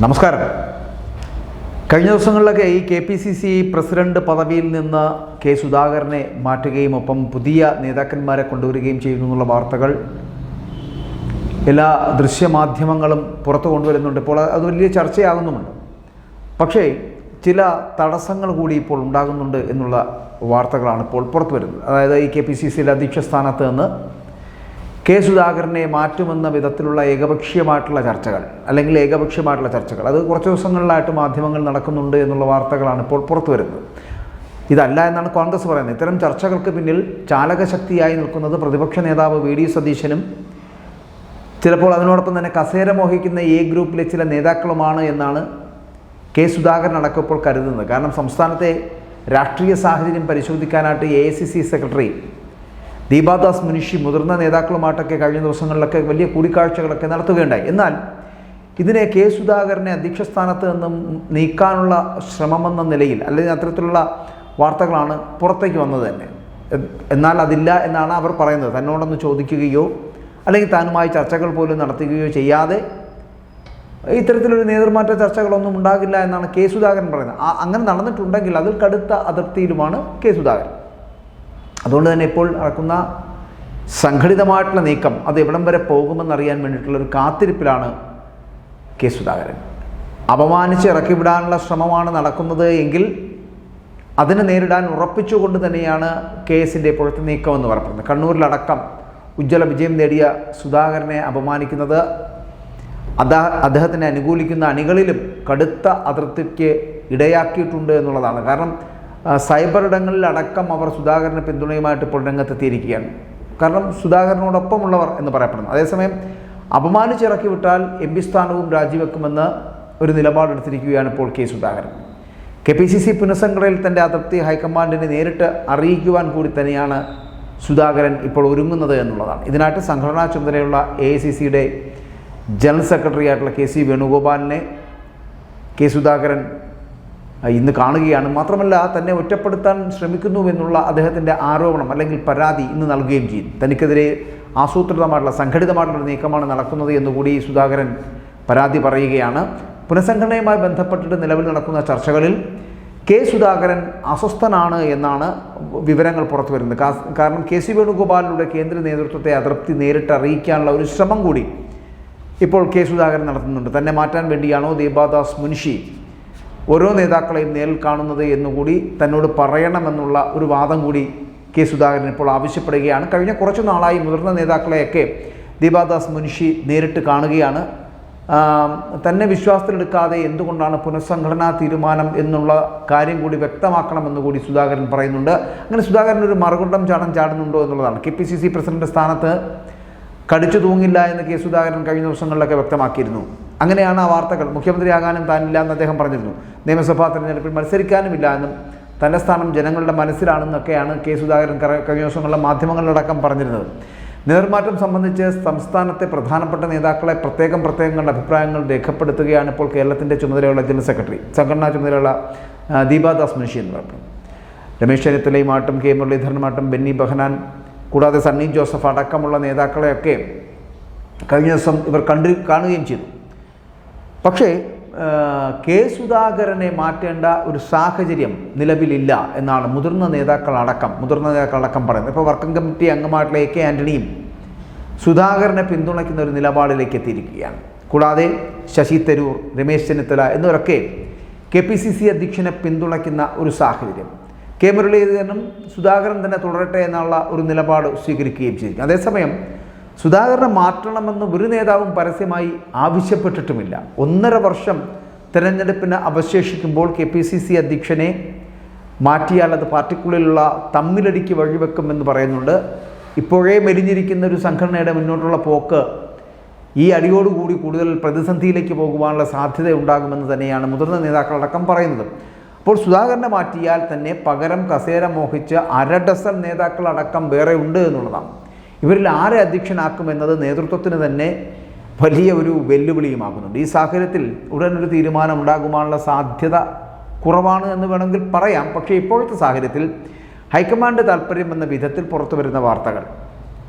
നമസ്കാരം. കഴിഞ്ഞ ദിവസങ്ങളിലൊക്കെ ഈ KPCC പ്രസിഡന്റ് പദവിയിൽ നിന്ന് കെ സുധാകരനെ മാറ്റുകയും ഒപ്പം പുതിയ നേതാക്കന്മാരെ കൊണ്ടുവരികയും ചെയ്യുന്നു എന്നുള്ള വാർത്തകൾ എല്ലാ ദൃശ്യമാധ്യമങ്ങളും പുറത്തു കൊണ്ടുവരുന്നുണ്ട്. ഇപ്പോൾ അത് വലിയ ചർച്ചയാകുന്നുമുണ്ട്. പക്ഷേ ചില തടസ്സങ്ങൾ കൂടി ഇപ്പോൾ ഉണ്ടാകുന്നുണ്ട് എന്നുള്ള വാർത്തകളാണ് ഇപ്പോൾ പുറത്തു വരുന്നത്. അതായത് ഈ KPCCയുടെ അധ്യക്ഷ സ്ഥാനത്ത് നിന്ന് കെ സുധാകരനെ മാറ്റുമെന്ന വിധത്തിലുള്ള ഏകപക്ഷീയമായിട്ടുള്ള ചർച്ചകൾ അത് കുറച്ച് ദിവസങ്ങളിലായിട്ട് മാധ്യമങ്ങൾ നടക്കുന്നുണ്ട് എന്നുള്ള വാർത്തകളാണ് ഇപ്പോൾ പുറത്തു വരുന്നത്. ഇതല്ല എന്നാണ് കോൺഗ്രസ് പറയുന്നത്. ഇത്തരം ചർച്ചകൾക്ക് പിന്നിൽ ചാലകശക്തിയായി നിൽക്കുന്നത് പ്രതിപക്ഷ നേതാവ് VD സതീശനും ചിലപ്പോൾ അതിനോടൊപ്പം തന്നെ കസേര മോഹിക്കുന്ന A ഗ്രൂപ്പിലെ ചില നേതാക്കളുമാണ് എന്നാണ് കെ സുധാകരൻ അടക്കം ഇപ്പോൾ കരുതുന്നത്. കാരണം സംസ്ഥാനത്തെ രാഷ്ട്രീയ സാഹചര്യം പരിശോധിക്കാനായിട്ട് AICC സെക്രട്ടറി ദീപാദാസ് മുൻഷി മുതിർന്ന നേതാക്കളുമായിട്ടൊക്കെ കഴിഞ്ഞ ദിവസങ്ങളിലൊക്കെ വലിയ കൂടിക്കാഴ്ചകളൊക്കെ നടത്തുകയുണ്ടായി. എന്നാൽ ഇതിനെ കെ സുധാകരനെ അധ്യക്ഷ സ്ഥാനത്ത് നിന്നും നീക്കാനുള്ള ശ്രമമെന്ന നിലയിൽ അല്ലെങ്കിൽ അത്തരത്തിലുള്ള വാർത്തകളാണ് പുറത്തേക്ക് വന്നത് തന്നെ. എന്നാൽ അതില്ല എന്നാണ് അവർ പറയുന്നത്. തന്നോടൊന്ന് ചോദിക്കുകയോ അല്ലെങ്കിൽ താനുമായി ചർച്ചകൾ പോലും നടത്തുകയോ ചെയ്യാതെ ഇത്തരത്തിലൊരു നേതൃമാറ്റ ചർച്ചകളൊന്നും ഉണ്ടാകില്ല എന്നാണ് കെ സുധാകരൻ പറയുന്നത്. അങ്ങനെ നടന്നിട്ടുണ്ടെങ്കിൽ അതിൽ കടുത്ത അതിർത്തിയിലുമാണ് കെ സുധാകരൻ. അതുകൊണ്ട് തന്നെ ഇപ്പോൾ നടക്കുന്ന സംഘടിതമായിട്ടുള്ള നീക്കം അത് എവിടം വരെ പോകുമെന്നറിയാൻ വേണ്ടിയിട്ടുള്ളൊരു കാത്തിരിപ്പിലാണ് കെ സുധാകരൻ. അപമാനിച്ച് ഇറക്കിവിടാനുള്ള ശ്രമമാണ് നടക്കുന്നത് എങ്കിൽ അതിനെ നേരിടാൻ ഉറപ്പിച്ചുകൊണ്ട് തന്നെയാണ് കേസിൻ്റെ ഇപ്പോഴത്തെ നീക്കമെന്ന് പറയുന്നത്. കണ്ണൂരിലടക്കം ഉജ്ജ്വല വിജയം നേടിയ സുധാകരനെ അപമാനിക്കുന്നത് അദ്ദേഹത്തിനെ അനുകൂലിക്കുന്ന അണികളിലും കടുത്ത അതിർത്തിക്ക് ഇടയാക്കിയിട്ടുണ്ട് എന്നുള്ളതാണ്. കാരണം സൈബർ ഇടങ്ങളിലടക്കം അവർ സുധാകരന് പിന്തുണയുമായിട്ട് ഇപ്പോൾ രംഗത്തെത്തിയിരിക്കുകയാണ്. കാരണം സുധാകരനോടൊപ്പമുള്ളവർ എന്ന് പറയപ്പെടുന്നു. അതേസമയം അപമാനിച്ചിറക്കി വിട്ടാൽ MP സ്ഥാനവും രാജിവെക്കുമെന്ന് ഒരു നിലപാടെടുത്തിരിക്കുകയാണ് ഇപ്പോൾ കെ സുധാകരൻ. KPCC പുനഃസംഘടനയിൽ തൻ്റെ അതിർത്തി ഹൈക്കമാൻഡിനെ നേരിട്ട് അറിയിക്കുവാൻ കൂടി തന്നെയാണ് സുധാകരൻ ഇപ്പോൾ ഒരുങ്ങുന്നത് എന്നുള്ളതാണ്. ഇതിനായിട്ട് സംഘടനാ ചുമതലയുള്ള AICCയുടെ ജനറൽ സെക്രട്ടറി ആയിട്ടുള്ള KC വേണുഗോപാലിനെ കെ സുധാകരൻ ഇന്ന് കാണുകയാണ്. മാത്രമല്ല തന്നെ ഒറ്റപ്പെടുത്താൻ ശ്രമിക്കുന്നു എന്നുള്ള അദ്ദേഹത്തിൻ്റെ ആരോപണം അല്ലെങ്കിൽ പരാതി ഇന്ന് നൽകുകയും ചെയ്തു. തനിക്കെതിരെ ആസൂത്രിതമായിട്ടുള്ള സംഘടിതമായിട്ടുള്ള നീക്കമാണ് നടക്കുന്നത് എന്നുകൂടി സുധാകരൻ പരാതി പറയുകയാണ്. പുനഃസംഘടനയുമായി ബന്ധപ്പെട്ടിട്ട് നിലവിൽ നടക്കുന്ന ചർച്ചകളിൽ കെ സുധാകരൻ അസ്വസ്ഥനാണ് എന്നാണ് വിവരങ്ങൾ പുറത്തു വരുന്നത്. കാരണം KC വേണുഗോപാലിലൂടെ കേന്ദ്ര നേതൃത്വത്തെ അതൃപ്തി നേരിട്ട് അറിയിക്കാനുള്ള ഒരു ശ്രമം കൂടി ഇപ്പോൾ കെ സുധാകരൻ നടത്തുന്നുണ്ട്. തന്നെ മാറ്റാൻ വേണ്ടിയാണോ ദീപാദാസ് മുൻഷി ഓരോ നേതാക്കളെയും നേരിൽ കാണുന്നത് എന്നുകൂടി തന്നോട് പറയണമെന്നുള്ള ഒരു വാദം കൂടി കെ സുധാകരൻ ഇപ്പോൾ ആവശ്യപ്പെടുകയാണ്. കഴിഞ്ഞ കുറച്ചു നാളായി മുതിർന്ന നേതാക്കളെയൊക്കെ ദീപാദാസ് മുൻഷി നേരിട്ട് കാണുകയാണ്. തന്നെ വിശ്വാസത്തിലെടുക്കാതെ എന്തുകൊണ്ടാണ് പുനഃസംഘടനാ തീരുമാനം എന്നുള്ള കാര്യം കൂടി വ്യക്തമാക്കണമെന്ന് കൂടി സുധാകരൻ പറയുന്നുണ്ട്. അങ്ങനെ സുധാകരൻ ഒരു മറുകുണ്ടം ചാടുന്നുണ്ടോ എന്നുള്ളതാണ്. KPCC പ്രസിഡന്റ് സ്ഥാനത്ത് കടിച്ചു തൂങ്ങില്ല എന്ന് കെ സുധാകരൻ കഴിഞ്ഞ ദിവസങ്ങളിലൊക്കെ വ്യക്തമാക്കിയിരുന്നു. അങ്ങനെയാണ് ആ വാർത്തകൾ. മുഖ്യമന്ത്രിയാകാനും താനില്ല എന്ന് അദ്ദേഹം പറഞ്ഞിരുന്നു. നിയമസഭാ തെരഞ്ഞെടുപ്പിൽ മത്സരിക്കാനുമില്ല എന്നും തൻ്റെ സ്ഥാനം ജനങ്ങളുടെ മനസ്സിലാണെന്നൊക്കെയാണ് കെ സുധാകരൻ കഴിഞ്ഞ ദിവസങ്ങളിലെ മാധ്യമങ്ങളിലടക്കം പറഞ്ഞിരുന്നത്. നേതൃമാറ്റം സംബന്ധിച്ച് സംസ്ഥാനത്തെ പ്രധാനപ്പെട്ട നേതാക്കളെ പ്രത്യേകം കണ്ട അഭിപ്രായങ്ങൾ രേഖപ്പെടുത്തുകയാണ് ഇപ്പോൾ കേരളത്തിൻ്റെ ചുമതലയുള്ള ജനറൽ സെക്രട്ടറി സംഘടനാ ചുമതലയുള്ള ദീപാദാസ് മുൻഷി എന്ന് പറയുന്നത്. രമേശ് ചെന്നിത്തലയുമായിട്ടും K മുരളീധരനുമായിട്ടും ബെന്നി ബെഹനാൻ കൂടാതെ സണ്ണി ജോസഫ് അടക്കമുള്ള നേതാക്കളെയൊക്കെ കഴിഞ്ഞ ദിവസം ഇവർ കാണുകയും ചെയ്തു. പക്ഷേ കെ സുധാകരനെ മാറ്റേണ്ട ഒരു സാഹചര്യം നിലവിലില്ല എന്നാണ് മുതിർന്ന നേതാക്കളടക്കം പറയുന്നത്. ഇപ്പോൾ വർക്കിംഗ് കമ്മിറ്റി അംഗമായിട്ടുള്ള AK ആൻ്റണിയും സുധാകരനെ പിന്തുണയ്ക്കുന്ന ഒരു നിലപാടിലേക്ക് എത്തിയിരിക്കുകയാണ്. കൂടാതെ ശശി തരൂർ, രമേശ് ചെന്നിത്തല എന്നിവരൊക്കെ KPCC അധ്യക്ഷനെ പിന്തുണയ്ക്കുന്ന ഒരു സാഹചര്യം. K മുരളീധരനും സുധാകരൻ തന്നെ തുടരട്ടെ എന്നുള്ള ഒരു നിലപാട് സ്വീകരിക്കുകയും ചെയ്തു. അതേസമയം സുധാകരനെ മാറ്റണമെന്ന് ഒരു നേതാവും പരസ്യമായി ആവശ്യപ്പെട്ടിട്ടുമില്ല. 1.5 വർഷം തെരഞ്ഞെടുപ്പിന് അവശേഷിക്കുമ്പോൾ KPCC അധ്യക്ഷനെ മാറ്റിയാൽ അത് പാർട്ടിക്കുള്ളിലുള്ള തമ്മിലടിക്ക് വഴിവെക്കുമെന്ന് പറയുന്നുണ്ട്. ഇപ്പോഴേ മെലിഞ്ഞിരിക്കുന്ന ഒരു സംഘടനയുടെ മുന്നോട്ടുള്ള പോക്ക് ഈ അടിയോടുകൂടി കൂടുതൽ പ്രതിസന്ധിയിലേക്ക് പോകുവാനുള്ള സാധ്യത ഉണ്ടാകുമെന്ന് തന്നെയാണ് മുതിർന്ന നേതാക്കളടക്കം പറയുന്നത്. അപ്പോൾ സുധാകരനെ മാറ്റിയാൽ തന്നെ പകരം കസേര മോഹിച്ച് 1/2 ഡസൻ നേതാക്കളടക്കം വേറെ ഉണ്ട് എന്നുള്ളതാണ്. ഇവരിൽ ആരെ അധ്യക്ഷനാക്കുമെന്നത് നേതൃത്വത്തിന് തന്നെ വലിയ ഒരു വെല്ലുവിളിയുമാകുന്നുണ്ട്. ഈ സാഹചര്യത്തിൽ ഉടനൊരു തീരുമാനം ഉണ്ടാകുവാനുള്ള സാധ്യത കുറവാണ് എന്ന് വേണമെങ്കിൽ പറയാം. പക്ഷേ ഇപ്പോഴത്തെ സാഹചര്യത്തിൽ ഹൈക്കമാൻഡ് താല്പര്യം എന്ന വിധത്തിൽ പുറത്തു വരുന്ന വാർത്തകൾ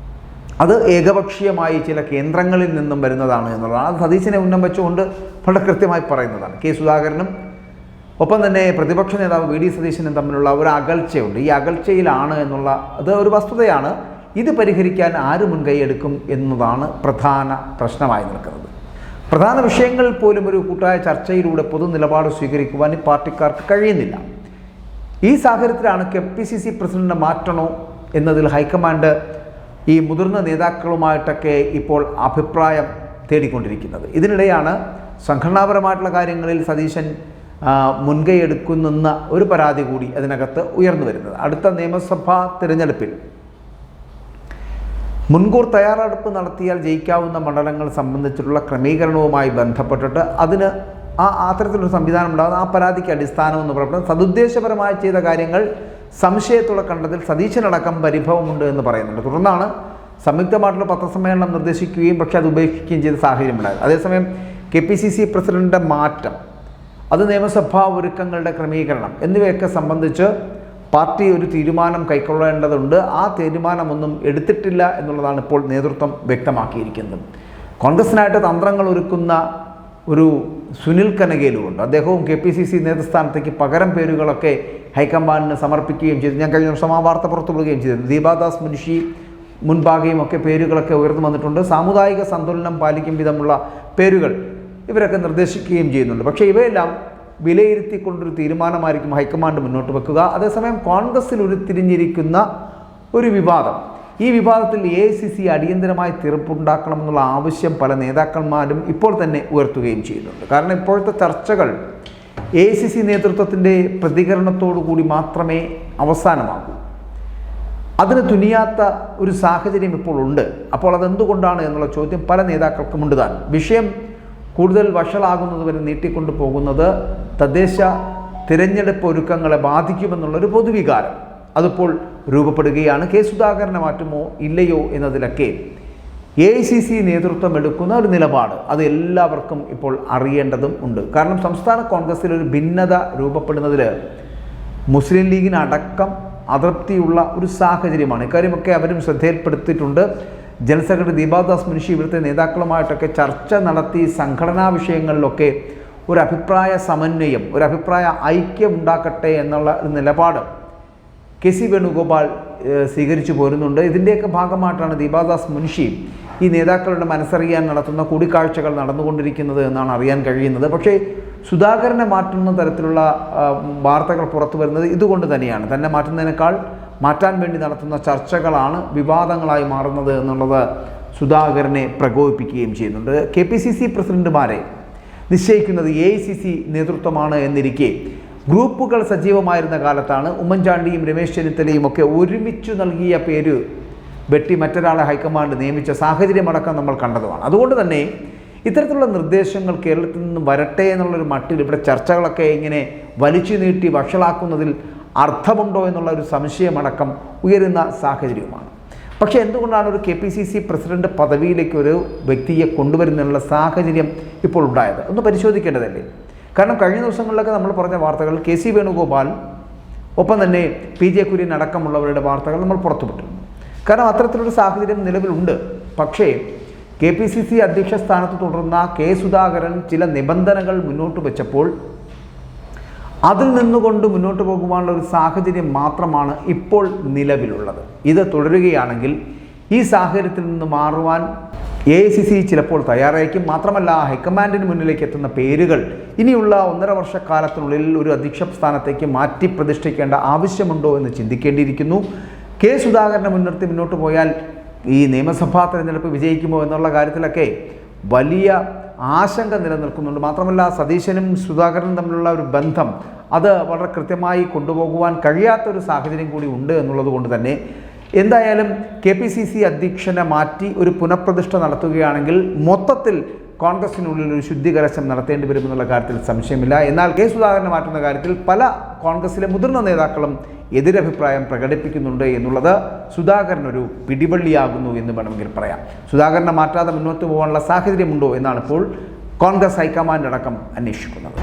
അത് ഏകപക്ഷീയമായി ചില കേന്ദ്രങ്ങളിൽ നിന്നും വരുന്നതാണ് എന്നുള്ളതാണ്. അത് സതീശനെ ഉന്നം വെച്ചുകൊണ്ട് വളരെ കൃത്യമായി പറയുന്നതാണ്. കെ സുധാകരനും ഒപ്പം തന്നെ പ്രതിപക്ഷ നേതാവ് വി ഡി സതീശനും തമ്മിലുള്ള ഒരു അകൽച്ചയുണ്ട്. ഈ അകൽച്ചയിലാണ് എന്നുള്ള അത് ഒരു വസ്തുതയാണ്. ഇത് പരിഹരിക്കാൻ ആര് മുൻകൈയെടുക്കും എന്നതാണ് പ്രധാന പ്രശ്നമായി നിൽക്കുന്നത്. പ്രധാന വിഷയങ്ങളിൽ പോലും ഒരു കൂട്ടായ ചർച്ചയിലൂടെ പൊതു നിലപാട് സ്വീകരിക്കുവാൻ ഈ പാർട്ടിക്കാർക്ക് കഴിയുന്നില്ല. ഈ സാഹചര്യത്തിലാണ് KPCC പ്രസിഡന്റിനെ മാറ്റണോ എന്നതിൽ ഹൈക്കമാൻഡ് ഈ മുതിർന്ന നേതാക്കളുമായിട്ടൊക്കെ ഇപ്പോൾ അഭിപ്രായം തേടിക്കൊണ്ടിരിക്കുന്നത്. ഇതിനിടെയാണ് സംഘടനാപരമായിട്ടുള്ള കാര്യങ്ങളിൽ സതീശൻ മുൻകൈ എടുക്കുന്നെന്ന ഒരു പരാതി കൂടി അതിനകത്ത് ഉയർന്നു വരുന്നത്. അടുത്ത നിയമസഭാ തിരഞ്ഞെടുപ്പിൽ മുൻകൂർ തയ്യാറെടുപ്പ് നടത്തിയാൽ ജയിക്കാവുന്ന മണ്ഡലങ്ങൾ സംബന്ധിച്ചിട്ടുള്ള ക്രമീകരണവുമായി ബന്ധപ്പെട്ടിട്ട് അതിന് അത്തരത്തിലൊരു സംവിധാനം ഉണ്ടാകുന്ന ആ പരാതിക്ക് അടിസ്ഥാനം എന്ന് പറയുന്നത് സതുദ്ദേശപരമായി ചെയ്ത കാര്യങ്ങൾ സംശയത്തോടെ കണ്ടതിൽ സതീശനടക്കം പരിഭവമുണ്ട് എന്ന് പറയുന്നുണ്ട്. തുടർന്നാണ് സംയുക്തമായിട്ടുള്ള പത്രസമ്മേളനം നിർദ്ദേശിക്കുകയും പക്ഷേ അത് ഉപേക്ഷിക്കുകയും ചെയ്ത സാഹചര്യമുണ്ടായത്. അതേസമയം KPCC പ്രസിഡന്റിൻ്റെ മാറ്റം, അത് നിയമസഭാ ഒരുക്കങ്ങളുടെ ക്രമീകരണം എന്നിവയൊക്കെ സംബന്ധിച്ച് പാർട്ടി ഒരു തീരുമാനം കൈക്കൊള്ളേണ്ടതുണ്ട്. ആ തീരുമാനമൊന്നും എടുത്തിട്ടില്ല എന്നുള്ളതാണ് ഇപ്പോൾ നേതൃത്വം വ്യക്തമാക്കിയിരിക്കുന്നത്. കോൺഗ്രസിനായിട്ട് തന്ത്രങ്ങൾ ഒരുക്കുന്ന ഒരു സുനിൽ കനകേലുണ്ട്. അദ്ദേഹവും KPCC നേതൃസ്ഥാനത്തേക്ക് പകരം പേരുകളൊക്കെ ഹൈക്കമാൻഡിന് സമർപ്പിക്കുകയും ചെയ്തു. ഞാൻ കഴിഞ്ഞ ദിവസം ആ വാർത്ത പുറത്തുവിടുകയും ചെയ്തു. ദീപാദാസ് മുൻഷി മുൻപാകെയും ഒക്കെ പേരുകളൊക്കെ ഉയർന്നു വന്നിട്ടുണ്ട്. സാമുദായിക സന്തുലനം പാലിക്കും വിധമുള്ള പേരുകൾ ഇവരൊക്കെ നിർദ്ദേശിക്കുകയും ചെയ്യുന്നുണ്ട്. പക്ഷേ ഇവയെല്ലാം വിലയിരുത്തിക്കൊണ്ടൊരു തീരുമാനമായിരിക്കും ഹൈക്കമാൻഡ് മുന്നോട്ട് വെക്കുക. അതേസമയം കോൺഗ്രസ്സിൽ ഉരുത്തിരിഞ്ഞിരിക്കുന്ന ഒരു വിവാദം, ഈ വിവാദത്തിൽ AICC അടിയന്തരമായി തീർപ്പുണ്ടാക്കണമെന്നുള്ള ആവശ്യം പല നേതാക്കന്മാരും ഇപ്പോൾ തന്നെ ഉയർത്തുകയും ചെയ്യുന്നുണ്ട്. കാരണം ഇപ്പോഴത്തെ ചർച്ചകൾ AICC നേതൃത്വത്തിൻ്റെ പ്രതികരണത്തോടു കൂടി മാത്രമേ അവസാനമാകൂ. അതിന് തുനിയാത്ത ഒരു സാഹചര്യം ഇപ്പോൾ ഉണ്ട്. അപ്പോൾ അതെന്തുകൊണ്ടാണ് എന്നുള്ള ചോദ്യം പല നേതാക്കൾക്കും ഉണ്ട് താൻ. വിഷയം കൂടുതൽ വഷളാകുന്നതുവരെ നീട്ടിക്കൊണ്ടു പോകുന്നത് തദ്ദേശ തിരഞ്ഞെടുപ്പ് ഒരുക്കങ്ങളെ ബാധിക്കുമെന്നുള്ളൊരു പൊതുവികാരം അതിപ്പോൾ രൂപപ്പെടുകയാണ്. കെ സുധാകരനെ മാറ്റുമോ ഇല്ലയോ എന്നതിലൊക്കെ AICC നേതൃത്വം എടുക്കുന്ന ഒരു നിലപാട് അത് എല്ലാവർക്കും ഇപ്പോൾ അറിയേണ്ടതും ഉണ്ട്. കാരണം സംസ്ഥാന കോൺഗ്രസിൽ ഒരു ഭിന്നത രൂപപ്പെടുന്നതിൽ മുസ്ലിം ലീഗിനടക്കം അതൃപ്തിയുള്ള ഒരു സാഹചര്യമാണ്. ഇക്കാര്യമൊക്കെ അവരും ശ്രദ്ധയിൽപ്പെടുത്തിയിട്ടുണ്ട്. ജനറൽ സെക്രട്ടറി ദീപാദാസ് മുൻഷി ഇവിടുത്തെ നേതാക്കളുമായിട്ടൊക്കെ ചർച്ച നടത്തി സംഘടനാ വിഷയങ്ങളിലൊക്കെ ഒരു അഭിപ്രായ സമന്വയം, ഒരു അഭിപ്രായ ഐക്യം ഉണ്ടാക്കട്ടെ എന്നുള്ള ഒരു നിലപാട് KC വേണുഗോപാൽ സ്വീകരിച്ചു പോരുന്നുണ്ട്. ഇതിൻ്റെയൊക്കെ ഭാഗമായിട്ടാണ് ദീപാദാസ് മുൻഷി ഈ നേതാക്കളുടെ മനസ്സറിയാൻ നടത്തുന്ന കൂടിക്കാഴ്ചകൾ നടന്നുകൊണ്ടിരിക്കുന്നത് എന്നാണ് അറിയാൻ കഴിയുന്നത്. പക്ഷേ സുധാകരനെ മാറ്റുന്ന തരത്തിലുള്ള വാർത്തകൾ പുറത്തു വരുന്നത് ഇതുകൊണ്ട് തന്നെയാണ്. തന്നെ മാറ്റുന്നതിനേക്കാൾ മാറ്റാൻ വേണ്ടി നടത്തുന്ന ചർച്ചകളാണ് വിവാദങ്ങളായി മാറുന്നത് എന്നുള്ളത് സുധാകരനെ പ്രകോപിപ്പിക്കുകയും ചെയ്യുന്നുണ്ട്. KPCC പ്രസിഡന്റുമാരെ നിശ്ചയിക്കുന്നത് AICC നേതൃത്വമാണ് എന്നിരിക്കെ ഗ്രൂപ്പുകൾ സജീവമായിരുന്ന കാലത്താണ് ഉമ്മൻചാണ്ടിയും രമേശ് ചെന്നിത്തലയും ഒക്കെ ഒരുമിച്ചു നൽകിയ പേര് വെട്ടി മറ്റൊരാളെ ഹൈക്കമാൻഡ് നിയമിച്ച സാഹചര്യമടക്കം നമ്മൾ കണ്ടതുമാണ്. അതുകൊണ്ട് തന്നെ ഇത്തരത്തിലുള്ള നിർദ്ദേശങ്ങൾ കേരളത്തിൽ നിന്നും വരട്ടെ എന്നുള്ളൊരു മട്ടിൽ ഇവിടെ ചർച്ചകളൊക്കെ ഇങ്ങനെ വലിച്ചു നീട്ടി വഷളാക്കുന്നതിൽ അർത്ഥമുണ്ടോ എന്നുള്ള ഒരു സംശയമടക്കം ഉയരുന്ന സാഹചര്യവുമാണ്. പക്ഷേ എന്തുകൊണ്ടാണ് ഒരു KPCC പ്രസിഡന്റ് പദവിയിലേക്ക് ഒരു വ്യക്തിയെ കൊണ്ടുവരുന്നതിനുള്ള സാഹചര്യം ഇപ്പോൾ ഉണ്ടായത് ഒന്ന് പരിശോധിക്കേണ്ടതല്ലേ? കാരണം കഴിഞ്ഞ ദിവസങ്ങളിലൊക്കെ നമ്മൾ പറഞ്ഞ വാർത്തകൾ KC വേണുഗോപാൽ ഒപ്പം തന്നെ PJ കുര്യൻ അടക്കമുള്ളവരുടെ വാർത്തകൾ നമ്മൾ പുറത്തുവിട്ടിരുന്നു. കാരണം അത്തരത്തിലൊരു സാഹചര്യം നിലവിലുണ്ട്. പക്ഷേ KPCC അധ്യക്ഷ സ്ഥാനത്ത് തുടർന്ന കെ സുധാകരൻ ചില നിബന്ധനകൾ മുന്നോട്ട് വെച്ചപ്പോൾ അതിൽ നിന്നുകൊണ്ട് മുന്നോട്ട് പോകുവാനുള്ള ഒരു സാഹചര്യം മാത്രമാണ് ഇപ്പോൾ നിലവിലുള്ളത്. ഇത് തുടരുകയാണെങ്കിൽ ഈ സാഹചര്യത്തിൽ നിന്ന് മാറുവാൻ AICC ചിലപ്പോൾ തയ്യാറായിരിക്കും. മാത്രമല്ല ഹൈക്കമാൻഡിന് മുന്നിലേക്ക് എത്തുന്ന പേരുകൾ ഇനിയുള്ള 1.5 വർഷക്കാലത്തിനുള്ളിൽ ഒരു അധ്യക്ഷ സ്ഥാനത്തേക്ക് മാറ്റി പ്രതിഷ്ഠിക്കേണ്ട ആവശ്യമുണ്ടോ എന്ന് ചിന്തിക്കേണ്ടിയിരിക്കുന്നു. കെ സുധാകരനെ മുൻനിർത്തി മുന്നോട്ട് പോയാൽ ഈ നിയമസഭാ തെരഞ്ഞെടുപ്പ് വിജയിക്കുമോ എന്നുള്ള കാര്യത്തിലൊക്കെ വലിയ ആശങ്ക നിലനിൽക്കുന്നുണ്ട്. മാത്രമല്ല സതീശനും സുധാകരനും തമ്മിലുള്ള ഒരു ബന്ധം അത് വളരെ കൃത്യമായി കൊണ്ടുപോകുവാൻ കഴിയാത്തൊരു സാഹചര്യം കൂടി ഉണ്ട് എന്നുള്ളത് കൊണ്ട് തന്നെ എന്തായാലും KPCC അധ്യക്ഷനെ മാറ്റി ഒരു പുനഃപ്രതിഷ്ഠ നടത്തുകയാണെങ്കിൽ മൊത്തത്തിൽ കോൺഗ്രസിനുള്ളിൽ ഒരു ശുദ്ധീകരണം നടത്തേണ്ടി വരുമെന്നുള്ള കാര്യത്തിൽ സംശയമില്ല. എന്നാൽ കെ സുധാകരനെ മാറ്റുന്ന കാര്യത്തിൽ പല കോൺഗ്രസിലെ മുതിർന്ന നേതാക്കളും എതിരഭിപ്രായം പ്രകടിപ്പിക്കുന്നുണ്ട് എന്നുള്ളത് സുധാകരനൊരു പിടിവള്ളിയാകുന്നു എന്ന് വേണമെങ്കിൽ പറയാം. സുധാകരനെ മാറ്റാതെ മുന്നോട്ട് പോകാനുള്ള സാഹചര്യമുണ്ടോ എന്നാണ് ഇപ്പോൾ കോൺഗ്രസ് ഹൈക്കമാൻഡ് അടക്കം അന്വേഷിക്കുന്നത്.